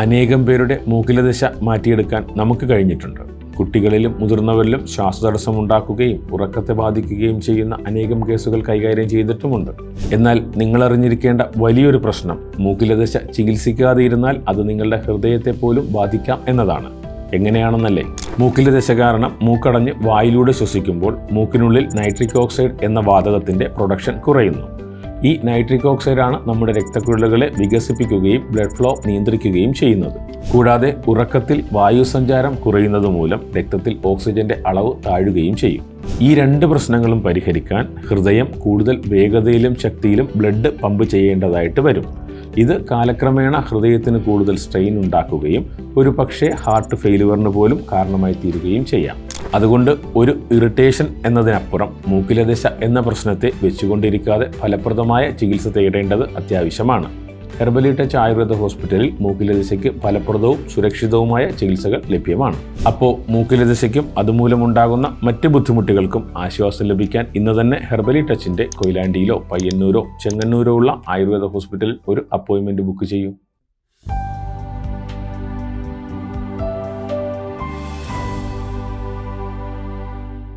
അനേകം പേരുടെ മൂക്കിലെ ദശ മാറ്റിയെടുക്കാൻ നമുക്ക് കഴിഞ്ഞിട്ടുണ്ട്. കുട്ടികളിലും മുതിർന്നവരിലും ശ്വാസതടസ്സം ഉണ്ടാക്കുകയും ഉറക്കത്തെ ബാധിക്കുകയും ചെയ്യുന്ന അനേകം കേസുകൾ കൈകാര്യം ചെയ്തിട്ടുമുണ്ട്. എന്നാൽ നിങ്ങൾ അറിഞ്ഞിരിക്കേണ്ട വലിയൊരു പ്രശ്നം മൂക്കിലെ ദശ ചികിത്സിക്കാതെ ഇരുന്നാൽ അത് നിങ്ങളുടെ ഹൃദയത്തെ പോലും ബാധിക്കാം എന്നതാണ്. എങ്ങനെയാണെന്നല്ലേ? മൂക്കിലെ ദശ കാരണം മൂക്കടഞ്ഞ് വായിലൂടെ ശ്വസിക്കുമ്പോൾ മൂക്കിനുള്ളിൽ നൈട്രിക് ഓക്സൈഡ് എന്ന വാതകത്തിന്റെ പ്രൊഡക്ഷൻ കുറയുന്നു. ഈ നൈട്രിക് ഓക്സൈഡാണ് നമ്മുടെ രക്തക്കുഴലുകളെ വികസിപ്പിക്കുകയും ബ്ലഡ് ഫ്ലോ നിയന്ത്രിക്കുകയും ചെയ്യുന്നത്. കൂടാതെ ഉറക്കത്തിൽ വായുസഞ്ചാരം കുറയുന്നത് മൂലം രക്തത്തിൽ ഓക്സിജന്റെ അളവ് താഴുകയും ചെയ്യും. ഈ രണ്ട് പ്രശ്നങ്ങളും പരിഹരിക്കാൻ ഹൃദയം കൂടുതൽ വേഗതയിലും ശക്തിയിലും ബ്ലഡ് പമ്പ് ചെയ്യേണ്ടതായിട്ട് വരും. ഇത് കാലക്രമേണ ഹൃദയത്തിന് കൂടുതൽ സ്ട്രെയിൻ ഉണ്ടാക്കുകയും ഒരു പക്ഷേ ഹാർട്ട് ഫെയിലുവറിന് പോലും കാരണമായി തീരുകയും ചെയ്യാം. അതുകൊണ്ട് ഒരു ഇറിറ്റേഷൻ എന്നതിനപ്പുറം മൂക്കിലെ ദശ എന്ന പ്രശ്നത്തെ വെച്ചുകൊണ്ടിരിക്കാതെ ഫലപ്രദമായ ചികിത്സ തേടേണ്ടത് അത്യാവശ്യമാണ്. ഹെർബലി ടച്ച് ആയുർവേദ ഹോസ്പിറ്റലിൽ മൂക്കിലെ ദശയ്ക്ക് ഫലപ്രദവും സുരക്ഷിതവുമായ ചികിത്സകൾ ലഭ്യമാണ്. അപ്പോൾ മൂക്കിലെ ദശയ്ക്കും അതുമൂലമുണ്ടാകുന്ന മറ്റ് ബുദ്ധിമുട്ടുകൾക്കും ആശ്വാസം ലഭിക്കാൻ ഇന്ന് തന്നെ ഹെർബലി ടച്ചിന്റെ കൊയിലാണ്ടിയിലോ പയ്യന്നൂരോ ചെങ്ങന്നൂരോ ഉള്ള ആയുർവേദ ഹോസ്പിറ്റലിൽ ഒരു അപ്പോയിൻമെന്റ് ബുക്ക് ചെയ്യൂ.